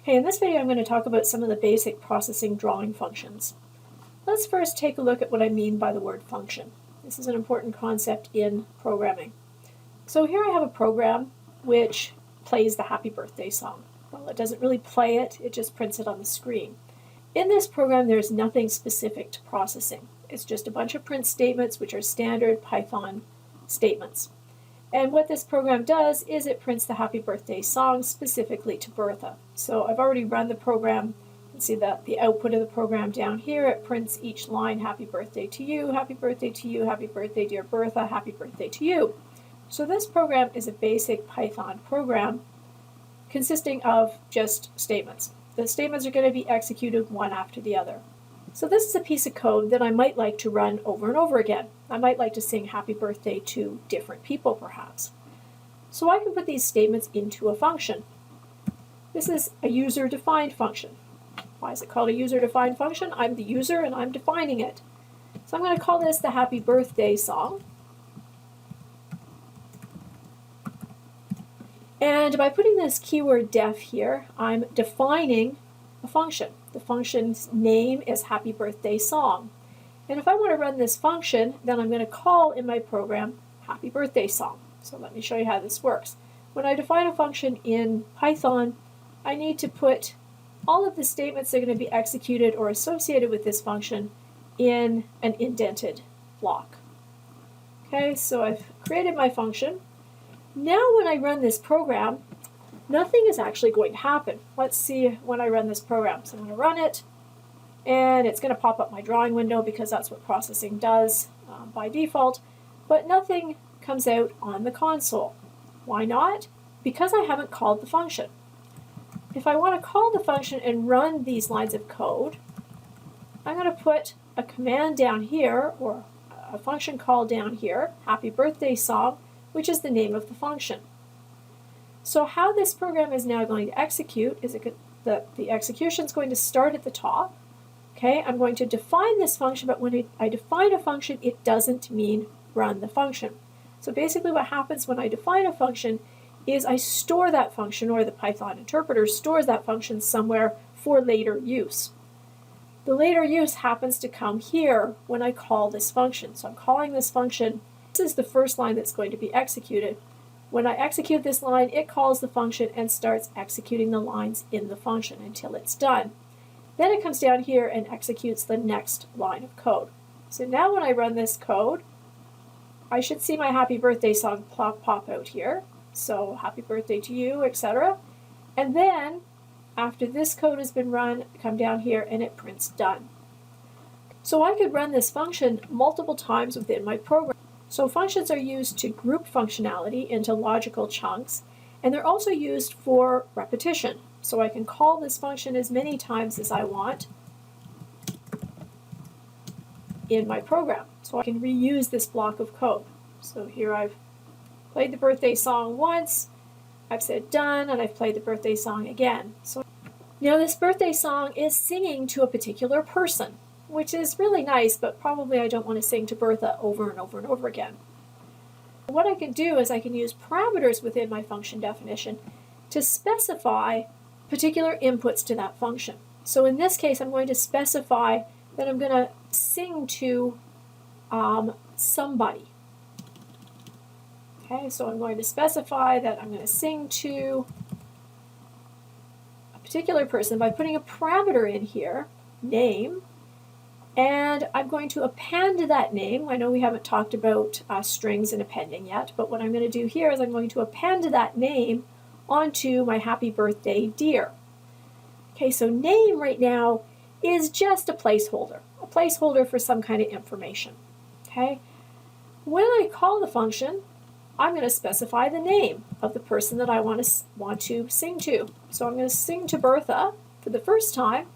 Hey, in this video I'm going to talk about some of the basic processing drawing functions. Let's first take a look at what I mean by the word function. This is an important concept in programming. So here I have a program which plays the happy birthday song. Well, it doesn't really play it, it just prints it on the screen. In this program there's nothing specific to processing. It's just a bunch of print statements which are standard Python statements. And what this program does is it prints the happy birthday song specifically to Bertha. So I've already run the program. You can see that the output of the program down here, it prints each line, happy birthday to you, happy birthday to you, happy birthday dear Bertha, happy birthday to you. So this program is a basic Python program consisting of just statements. The statements are going to be executed one after the other. So this is a piece of code that I might like to run over and over again. I might like to sing happy birthday to different people perhaps. So I can put these statements into a function. This is a user-defined function. Why is it called a user-defined function? I'm the user and I'm defining it. So I'm going to call this the happy birthday song. And by putting this keyword def here, I'm defining a function. The function's name is happy birthday song. And if I want to run this function, then I'm going to call in my program happy birthday song. So let me show you how this works. When I define a function in Python, I need to put all of the statements that are going to be executed or associated with this function in an indented block. Okay, so I've created my function. Now when I run this program, nothing is actually going to happen. Let's see when I run this program. So I'm going to run it, and it's going to pop up my drawing window because that's what processing does by default, but nothing comes out on the console. Why not? Because I haven't called the function. If I want to call the function and run these lines of code, I'm going to put a command down here, or a function call down here, happy birthday song, which is the name of the function. So how this program is now going to execute is the execution is going to start at the top. Okay, I'm going to define this function, but when I define a function, it doesn't mean run the function. So basically what happens when I define a function is I store that function, or the Python interpreter stores that function somewhere for later use. The later use happens to come here when I call this function. So I'm calling this function. This is the first line that's going to be executed. When I execute this line, it calls the function and starts executing the lines in the function until it's done. Then it comes down here and executes the next line of code. So now when I run this code, I should see my happy birthday song pop out here. So happy birthday to you, etc. And then after this code has been run, I come down here and it prints done. So I could run this function multiple times within my program. So functions are used to group functionality into logical chunks, and they're also used for repetition. So I can call this function as many times as I want in my program. So I can reuse this block of code. So here I've played the birthday song once, I've said done, and I've played the birthday song again. So now this birthday song is singing to a particular person, which is really nice, but probably I don't want to sing to Bertha over and over and over again. What I can do is I can use parameters within my function definition to specify particular inputs to that function. So in this case, I'm going to specify that I'm going to sing to somebody. Okay, so I'm going to specify that I'm going to sing to a particular person by putting a parameter in here, name, and I'm going to append to that name. I know we haven't talked about strings and appending yet, but what I'm going to do here is I'm going to append that name onto my happy birthday dear. Okay, so name right now is just a placeholder for some kind of information. Okay, when I call the function, I'm going to specify the name of the person that I want to sing to. So I'm going to sing to Bertha for the first time,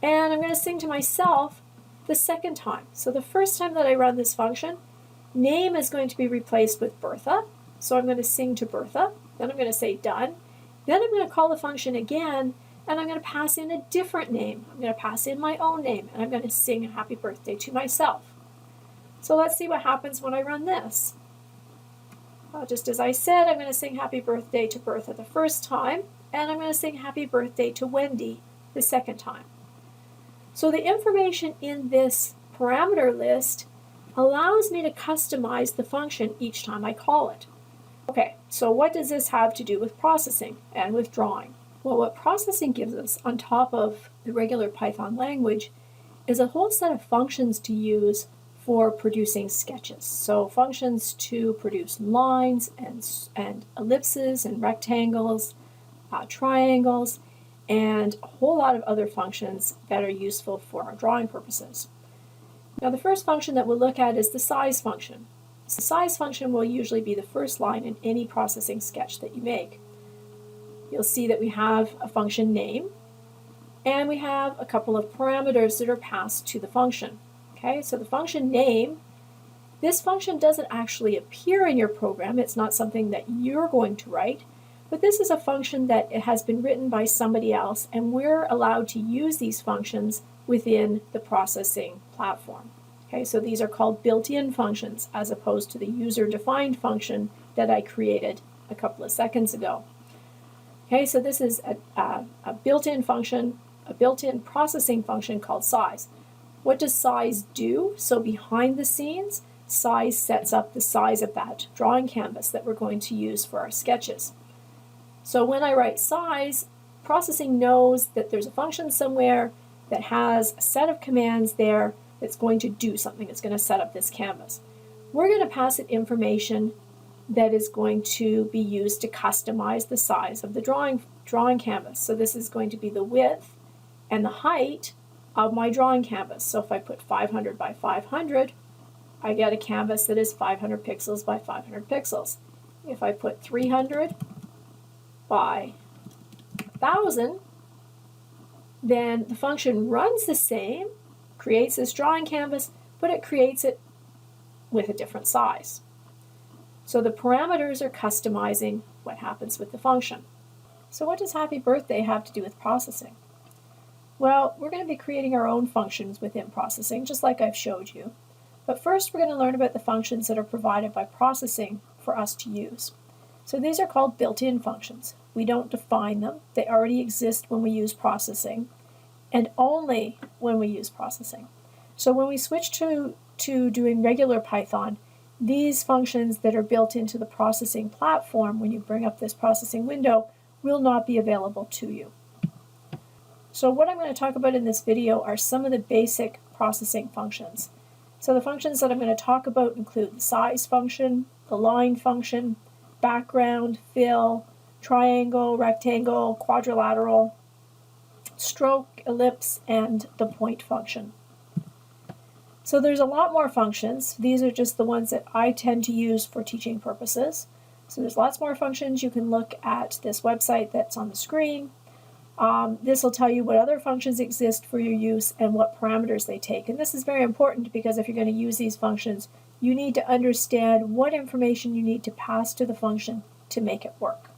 and I'm going to sing to myself the second time. So the first time that I run this function, name is going to be replaced with Bertha. So I'm going to sing to Bertha. Then I'm going to say done. Then I'm going to call the function again, and I'm going to pass in a different name. I'm going to pass in my own name, and I'm going to sing happy birthday to myself. So let's see what happens when I run this. Just as I said, I'm going to sing happy birthday to Bertha the first time, and I'm going to sing happy birthday to Wendy the second time. So the information in this parameter list allows me to customize the function each time I call it. Okay, so what does this have to do with processing and with drawing? Well, what processing gives us on top of the regular Python language is a whole set of functions to use for producing sketches. So functions to produce lines and ellipses and rectangles, triangles, and a whole lot of other functions that are useful for our drawing purposes. Now the first function that we'll look at is the size function. The size function will usually be the first line in any processing sketch that you make. You'll see that we have a function name, and we have a couple of parameters that are passed to the function. Okay, so the function name, this function doesn't actually appear in your program. It's not something that you're going to write, but this is a function that it has been written by somebody else, and we're allowed to use these functions within the processing platform. Okay, so these are called built-in functions as opposed to the user-defined function that I created a couple of seconds ago. Okay, so this is a built-in function, a built-in processing function called size. What does size do? So behind the scenes, size sets up the size of that drawing canvas that we're going to use for our sketches. So when I write size, processing knows that there's a function somewhere that has a set of commands there that's going to do something. It's going to set up this canvas. We're going to pass it information that is going to be used to customize the size of the drawing canvas. So this is going to be the width and the height of my drawing canvas. So if I put 500 by 500, I get a canvas that is 500 pixels by 500 pixels. If I put 300 by 1000, then the function runs the same, creates this drawing canvas, but it creates it with a different size. So the parameters are customizing what happens with the function. So what does happy birthday have to do with processing? Well, we're going to be creating our own functions within processing, just like I've showed you. But first we're going to learn about the functions that are provided by processing for us to use. So these are called built-in functions. We don't define them. They already exist when we use processing, and only when we use processing. So when we switch to doing regular Python, these functions that are built into the processing platform, when you bring up this processing window, will not be available to you. So what I'm going to talk about in this video are some of the basic processing functions. So the functions that I'm going to talk about include the size function, the line function, background, fill, triangle, rectangle, quadrilateral, stroke, ellipse, and the point function. So there's a lot more functions. These are just the ones that I tend to use for teaching purposes. So there's lots more functions. You can look at this website that's on the screen. This will tell you what other functions exist for your use and what parameters they take. And this is very important because if you're going to use these functions, you need to understand what information you need to pass to the function to make it work.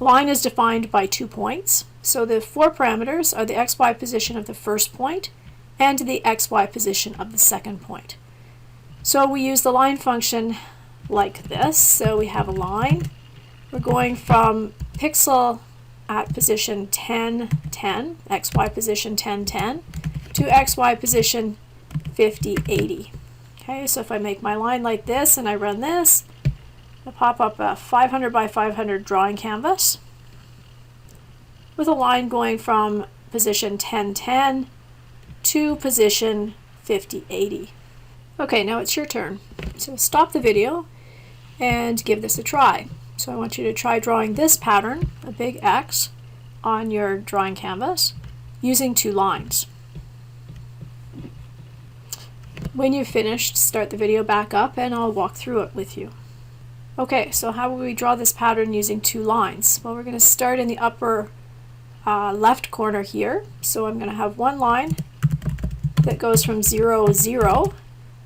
Line is defined by 2 points. So the 4 parameters are the xy position of the first point and the xy position of the second point. So we use the line function like this. So we have a line. We're going from pixel at position 10, 10, xy position 10, 10, to xy position 50, 80. Okay, so if I make my line like this and I run this, I pop up a 500 by 500 drawing canvas with a line going from position 10, 10 to position 50, 80. Okay, now it's your turn. So stop the video and give this a try. So I want you to try drawing this pattern, a big X, on your drawing canvas using 2 lines. When you've finished, start the video back up and I'll walk through it with you. Okay, so how will we draw this pattern using 2 lines? Well, we're going to start in the upper left corner here. So I'm going to have one line that goes from 0, 0,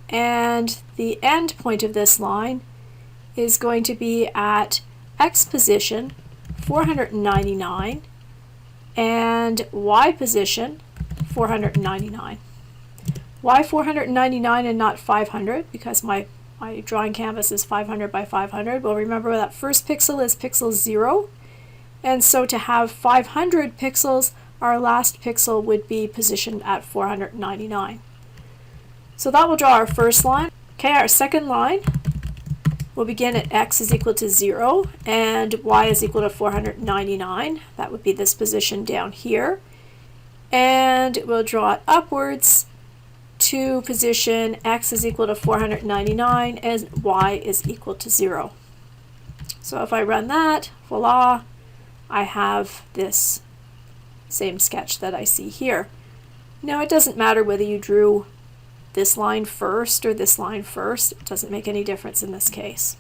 and the end point of this line is going to be at X position 499 and Y position 499. Why 499 and not 500? Because my drawing canvas is 500 by 500. Well, remember that first pixel is pixel 0, And so to have 500 pixels, our last pixel would be positioned at 499. So that will draw our first line. Okay, our second line will begin at x is equal to 0 and y is equal to 499. That would be this position down here. And we'll draw it upwards to position x is equal to 499 and y is equal to 0. So if I run that, voila, I have this same sketch that I see here. Now it doesn't matter whether you drew this line first or this line first. It doesn't make any difference in this case.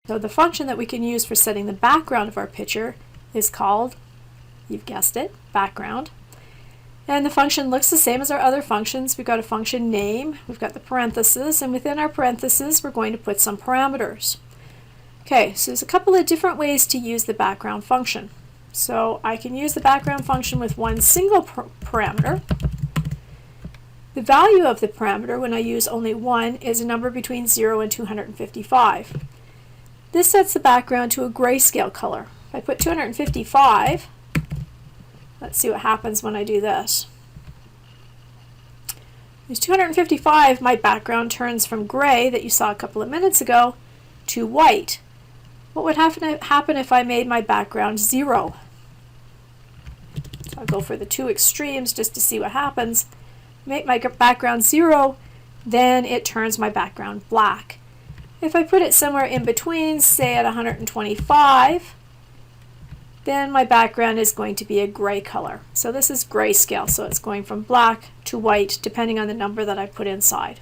So the function that we can use for setting the background of our picture is called, you've guessed it, background. And the function looks the same as our other functions. We've got a function name, we've got the parentheses, and within our parentheses we're going to put some parameters. Okay, so there's a couple of different ways to use the background function. So I can use the background function with one single parameter. The value of the parameter when I use only one is a number between 0 and 255. This sets the background to a grayscale color. If I put 255, let's see what happens when I do this. With 255, my background turns from gray that you saw a couple of minutes ago to white. What would happen if I made my background 0? So I'll go for the two extremes just to see what happens. Make my background 0, then it turns my background black. If I put it somewhere in between, say at 125, then my background is going to be a gray color. So this is grayscale, so it's going from black to white depending on the number that I put inside.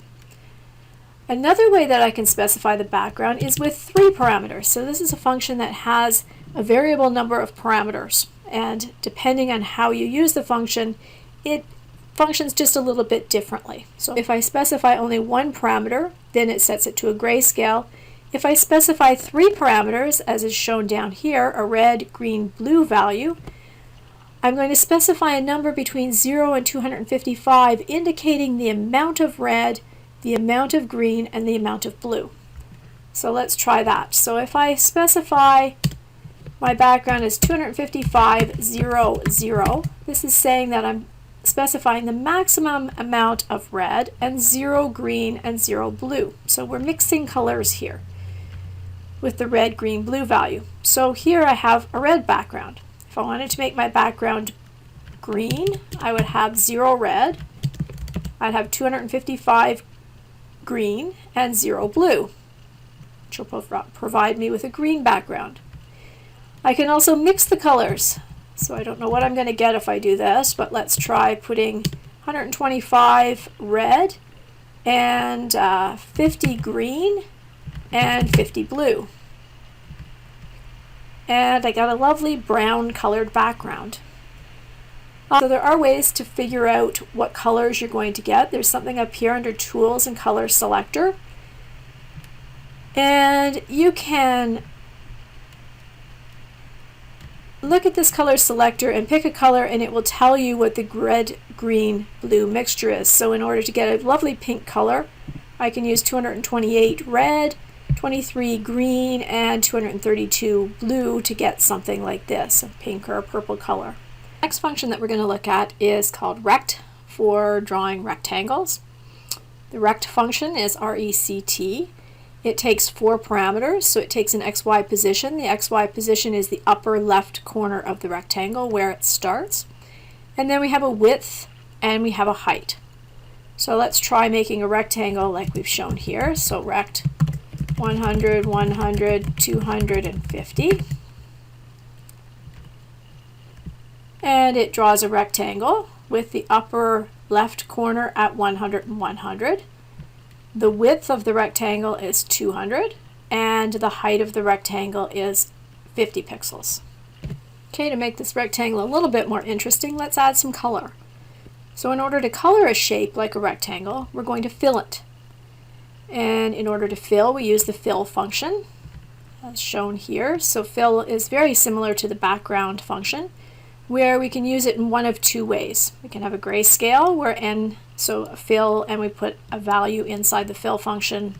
Another way that I can specify the background is with 3 parameters. So this is a function that has a variable number of parameters, and depending on how you use the function, it functions just a little bit differently. So if I specify only one parameter, then it sets it to a grayscale. If I specify 3 parameters, as is shown down here, a red, green, blue value, I'm going to specify a number between 0 and 255, indicating the amount of red, the amount of green, and the amount of blue. So let's try that. So if I specify my background is 255, 0, 0, this is saying that I'm specifying the maximum amount of red and 0 green and 0 blue. So we're mixing colors here with the red, green, blue value. So here I have a red background. If I wanted to make my background green, I would have 0 red, I'd have 255 green and 0 blue, which will provide me with a green background. I can also mix the colors. So I don't know what I'm going to get if I do this, but let's try putting 125 red and 50 green and 50 blue. And I got a lovely brown colored background. So there are ways to figure out what colors you're going to get. There's something up here under Tools and Color Selector. And you can look at this color selector and pick a color, and it will tell you what the red, green, blue mixture is. So in order to get a lovely pink color, I can use 228 red, 23 green, and 232 blue to get something like this, a pink or a purple color. The next function that we're going to look at is called rect, for drawing rectangles. The rect function is R-E-C-T. It takes 4 parameters, so it takes an XY position. The XY position is the upper left corner of the rectangle where it starts. And then we have a width and we have a height. So let's try making a rectangle like we've shown here. So rect 100, 100, 250. And it draws a rectangle with the upper left corner at 100 and 100. The width of the rectangle is 200, and the height of the rectangle is 50 pixels. Okay, to make this rectangle a little bit more interesting, let's add some color. So in order to color a shape like a rectangle, we're going to fill it. And in order to fill, we use the fill function, as shown here. So fill is very similar to the background function, where we can use it in one of 2 ways. We can have a grayscale where n, so fill, and we put a value inside the fill function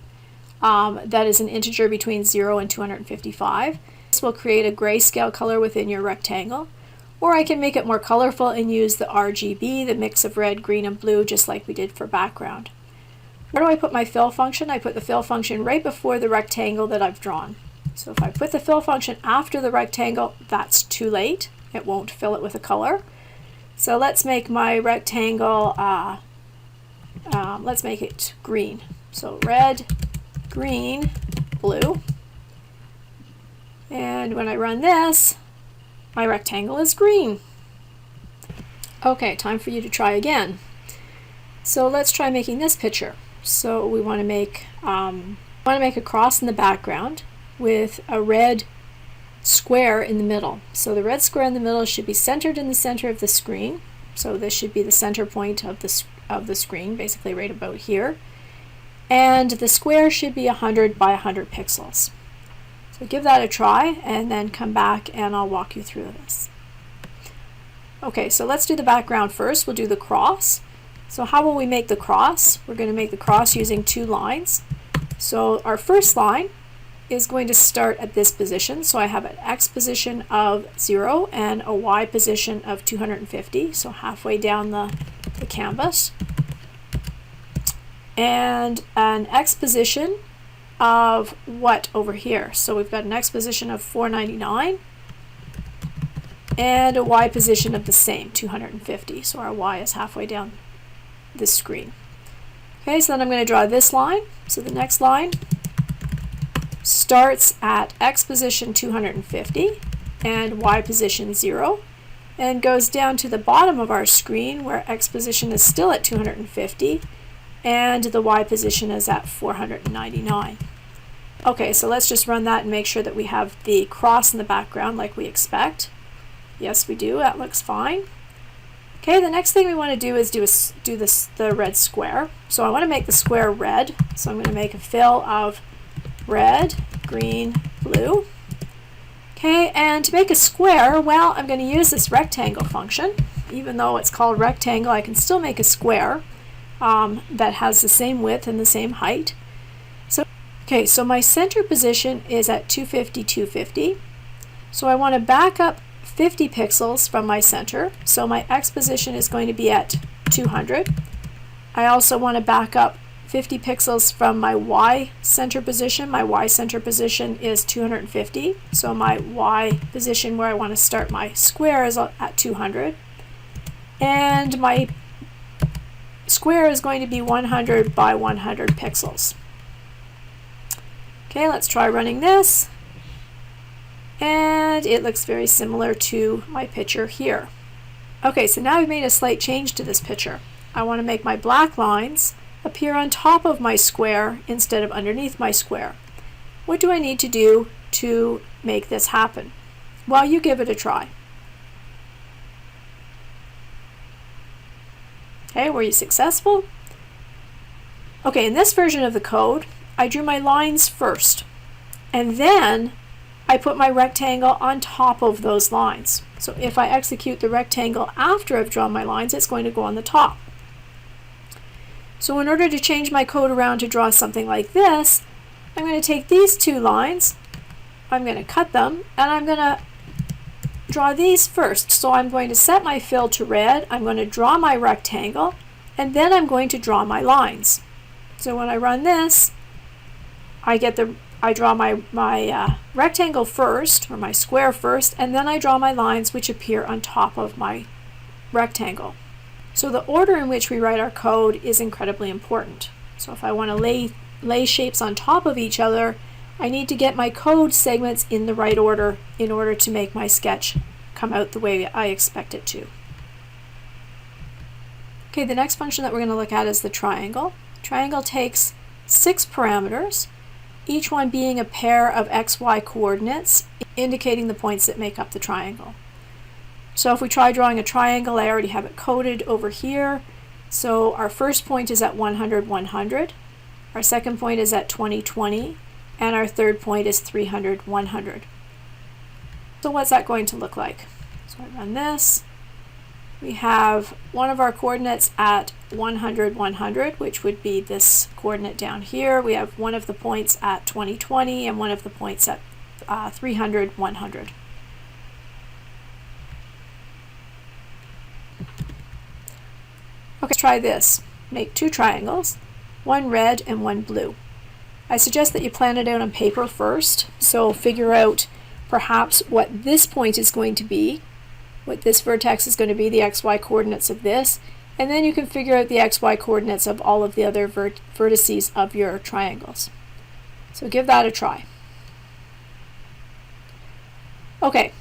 that is an integer between 0 and 255. This will create a grayscale color within your rectangle. Or I can make it more colorful and use the RGB, the mix of red, green, and blue, just like we did for background. Where do I put my fill function? I put the fill function right before the rectangle that I've drawn. So if I put the fill function after the rectangle, that's too late. It won't fill it with a color. So let's make my rectangle, let's make it green. So red, green, blue. And when I run this, my rectangle is green. Okay, time for you to try again. So let's try making this picture. So we want to make a cross in the background with a red square in the middle. So the red square in the middle should be centered in the center of the screen. So this should be the center point of the screen, basically right about here. And the square should be 100 by 100 pixels. So give that a try and then come back and I'll walk you through this. Okay, so let's do the background first. We'll do the cross. So how will we make the cross? We're going to make the cross using two lines. So our first line is going to start at this position. So I have an X position of 0 and a Y position of 250. So halfway down the canvas. And an X position of what over here? So we've got an X position of 499 and a Y position of the same, 250. So our Y is halfway down this screen. Okay, so then I'm going to draw this line. So the next line starts at X position 250 and Y position 0 and goes down to the bottom of our screen where X position is still at 250 and the Y position is at 499. Okay, so let's just run that and make sure that we have the cross in the background like we expect. Yes, we do. That looks fine. Okay, the next thing we want to do is do the red square. So I want to make the square red. So I'm going to make a fill of red, green, blue. Okay, and to make a square, well, I'm going to use this rectangle function. Even though it's called rectangle, I can still make a square that has the same width and the same height. Okay, so my center position is at 250, 250. So I want to back up 50 pixels from my center. So my X position is going to be at 200. I also want to back up 50 pixels from my Y center position. My Y center position is 250. So my Y position where I want to start my square is at 200. And my square is going to be 100 by 100 pixels. Okay, let's try running this. And it looks very similar to my picture here. Okay, so now we've made a slight change to this picture. I want to make my black lines appear on top of my square instead of underneath my square. What do I need to do to make this happen? Well, you give it a try. Okay, were you successful? Okay, in this version of the code, I drew my lines first, and then I put my rectangle on top of those lines. So if I execute the rectangle after I've drawn my lines, it's going to go on the top. So in order to change my code around to draw something like this, I'm going to take these two lines, I'm going to cut them, and I'm going to draw these first. So I'm going to set my fill to red, I'm going to draw my rectangle, and then I'm going to draw my lines. So when I run this, I draw my rectangle first, or my square first, and then I draw my lines which appear on top of my rectangle. So the order in which we write our code is incredibly important. So if I want to lay shapes on top of each other, I need to get my code segments in the right order in order to make my sketch come out the way I expect it to. Okay, the next function that we're going to look at is the triangle. Triangle takes 6 parameters, each one being a pair of XY coordinates indicating the points that make up the triangle. So if we try drawing a triangle, I already have it coded over here. So our first point is at 100, 100. Our second point is at 20, 20. And our third point is 300, 100. So what's that going to look like? So I run this. we have one of our coordinates at 100, 100, which would be this coordinate down here. We have one of the points at 20, 20, and one of the points at 300, 100. Okay, let's try this. Make two triangles, one red and one blue. I suggest that you plan it out on paper first, so figure out perhaps what this point is going to be, what this vertex is going to be, the xy coordinates of this, and then you can figure out the xy coordinates of all of the other vertices of your triangles. So give that a try. Okay,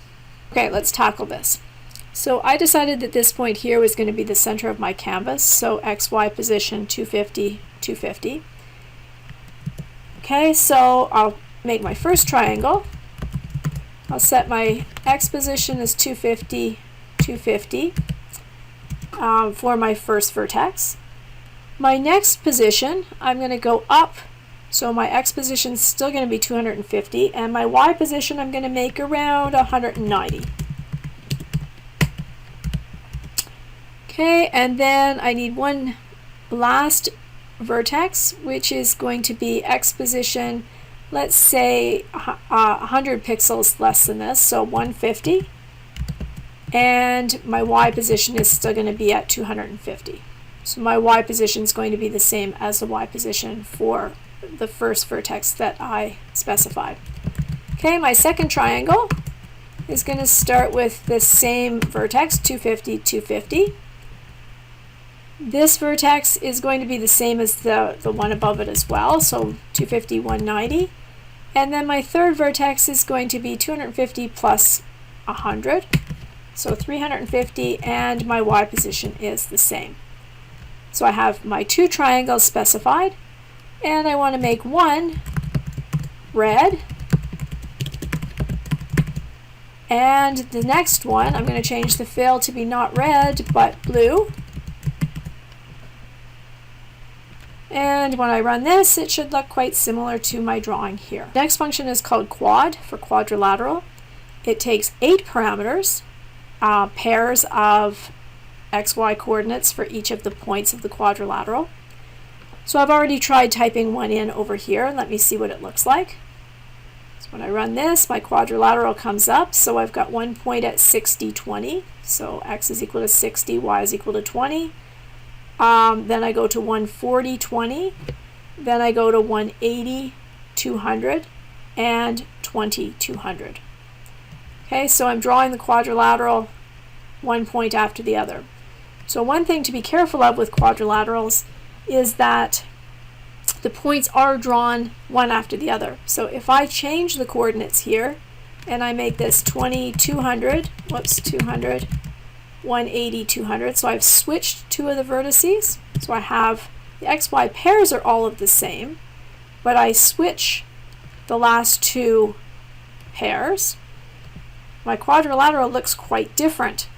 let's tackle this. So I decided that this point here was going to be the center of my canvas, so xy position 250, 250. Okay, so I'll make my first triangle. I'll set my x position as 250, 250 for my first vertex. My next position, I'm going to go up, so my x position is still going to be 250, and my y position I'm going to make around 190. Okay, and then I need one last vertex, which is going to be x position, let's say 100 pixels less than this, so 150, and my y position is still going to be at 250. So my y position is going to be the same as the y position for the first vertex that I specified. Okay, my second triangle is going to start with the same vertex, 250, 250. This vertex is going to be the same as the one above it as well, so 250, 190. And then my third vertex is going to be 250 plus 100, so 350, and my y position is the same. So I have my two triangles specified, and I want to make one red, and the next one I'm going to change the fill to be not red but blue. And when I run this, it should look quite similar to my drawing here. The next function is called quad, for quadrilateral. It takes 8 parameters, pairs of xy coordinates for each of the points of the quadrilateral. So I've already tried typing one in over here. Let me see what it looks like. So when I run this, my quadrilateral comes up. So I've got one point at 60, 20. So x is equal to 60, y is equal to 20. Then I go to 140, 20, then I go to 180, 200, and 20, 200. Okay, so I'm drawing the quadrilateral one point after the other. So one thing to be careful of with quadrilaterals is that the points are drawn one after the other. So if I change the coordinates here, and I make this 20, 200, 200, 180, 200. So I've switched two of the vertices. So I have the xy pairs are all of the same, but I switch the last two pairs. My quadrilateral looks quite different.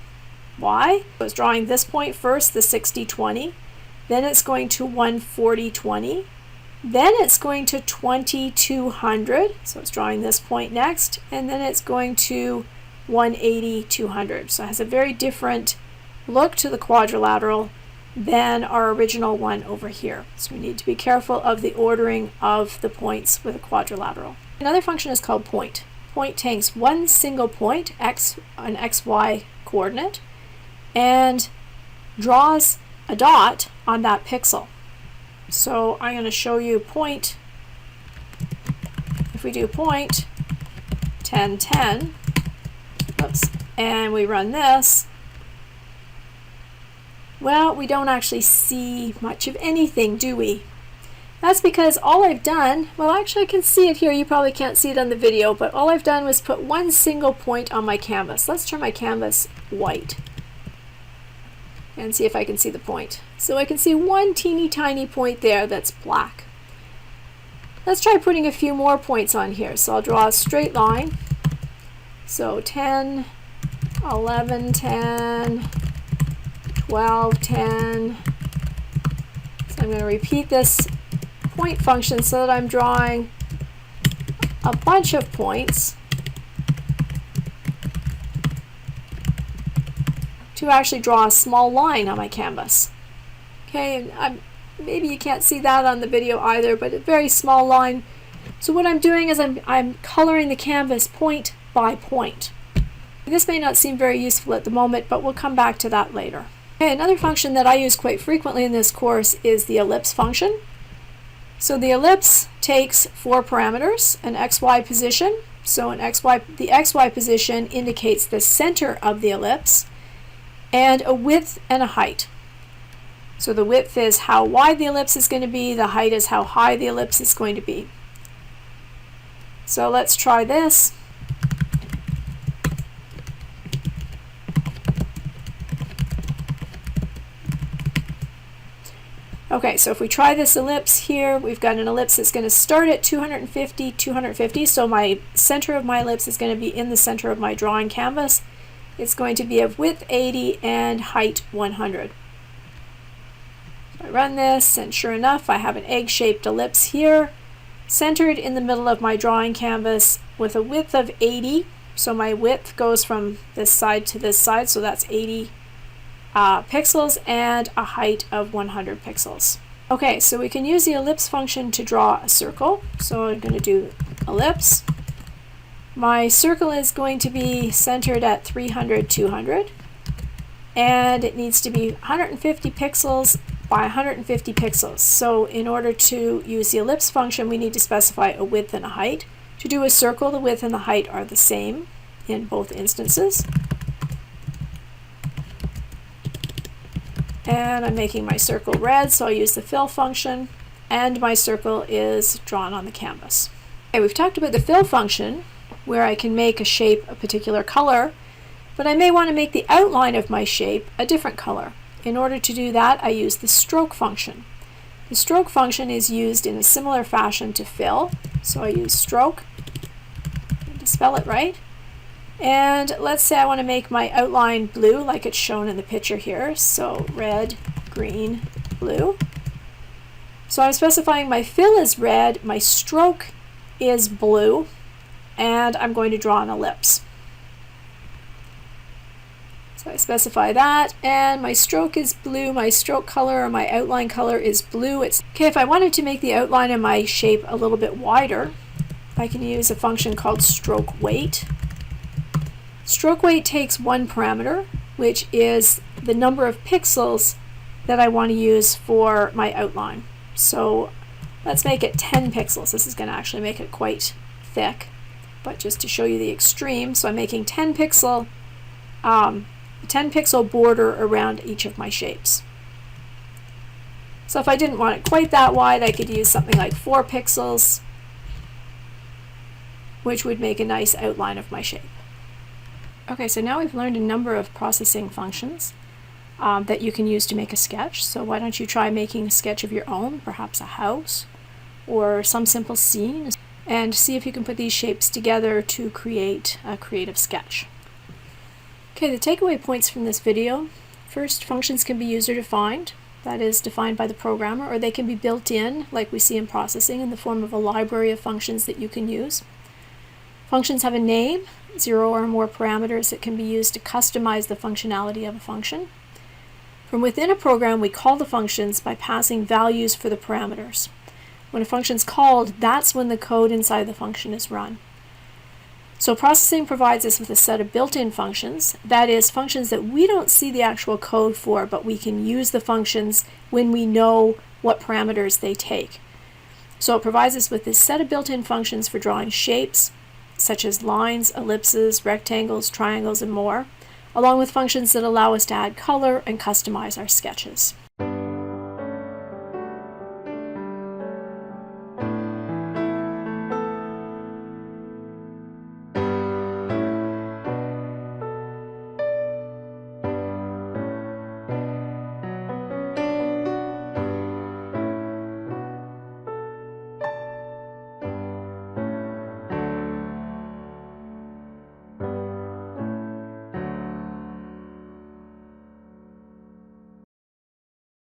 Why? I was drawing this point first, the 60, 20. Then it's going to 140, 20. Then it's going to 20, 200. So it's drawing this point next. And then it's going to 180, 200. So it has a very different look to the quadrilateral than our original one over here. So we need to be careful of the ordering of the points with a quadrilateral. Another function is called point. Point takes one single point, an xy coordinate, and draws a dot on that pixel. So I'm going to show you point. If we do point 10, 10, and we run this, well, we don't actually see much of anything, do we? That's because all I've done, well, actually I can see it here, you probably can't see it on the video, but all I've done was put one single point on my canvas. Let's turn my canvas white and see if I can see the point. So I can see one teeny tiny point there that's black. Let's try putting a few more points on here. So I'll draw a straight line. So 10, 11, 10, 12, 10. So I'm going to repeat this point function so that I'm drawing a bunch of points to to actually draw a small line on my canvas. Okay, and maybe you can't see that on the video either, but a very small line. So what I'm doing is I'm coloring the canvas point by point. This may not seem very useful at the moment, but we'll come back to that later. Okay, another function that I use quite frequently in this course is the ellipse function. So the ellipse takes 4 parameters, an xy position. So the xy position indicates the center of the ellipse, and a width and a height. So the width is how wide the ellipse is going to be, the height is how high the ellipse is going to be. So let's try this. Okay, so if we try this ellipse here, we've got an ellipse that's going to start at 250, 250. So my center of my ellipse is going to be in the center of my drawing canvas. It's going to be of width 80 and height 100. So I run this, and sure enough, I have an egg-shaped ellipse here, centered in the middle of my drawing canvas with a width of 80. So my width goes from this side to this side, so that's 80 pixels, and a height of 100 pixels. Okay, so we can use the ellipse function to draw a circle. So I'm going to do ellipse. My circle is going to be centered at 300, 200, and it needs to be 150 pixels by 150 pixels. So in order to use the ellipse function, we need to specify a width and a height. To do a circle, the width and the height are the same in both instances. And I'm making my circle red, so I'll use the fill function, and my circle is drawn on the canvas. Okay, we've talked about the fill function, where I can make a shape a particular color, but I may want to make the outline of my shape a different color. In order to do that, I use the stroke function. The stroke function is used in a similar fashion to fill, so I use stroke to spell it right. And let's say I want to make my outline blue like it's shown in the picture here. So red, green, blue. So I'm specifying my fill is red, my stroke is blue, and I'm going to draw an ellipse. So I specify that, and my stroke is blue, my stroke color or my outline color is blue. Okay, if I wanted to make the outline of my shape a little bit wider, I can use a function called stroke weight. Stroke weight takes 1 parameter, which is the number of pixels that I want to use for my outline. So let's make it 10 pixels. This is going to actually make it quite thick, but just to show you the extreme. So I'm making 10 pixel border around each of my shapes. So if I didn't want it quite that wide, I could use something like 4 pixels, which would make a nice outline of my shape. Okay, so now we've learned a number of processing functions that you can use to make a sketch. So why don't you try making a sketch of your own, perhaps a house or some simple scene, and see if you can put these shapes together to create a creative sketch. Okay, the takeaway points from this video. First, functions can be user-defined, that is defined by the programmer, or they can be built in, like we see in processing, in the form of a library of functions that you can use. Functions have a name, 0 or more parameters that can be used to customize the functionality of a function. From within a program, we call the functions by passing values for the parameters. When a function is called, that's when the code inside the function is run. So processing provides us with a set of built-in functions, that is, functions that we don't see the actual code for, but we can use the functions when we know what parameters they take. So it provides us with this set of built-in functions for drawing shapes, such as lines, ellipses, rectangles, triangles, and more, along with functions that allow us to add color and customize our sketches.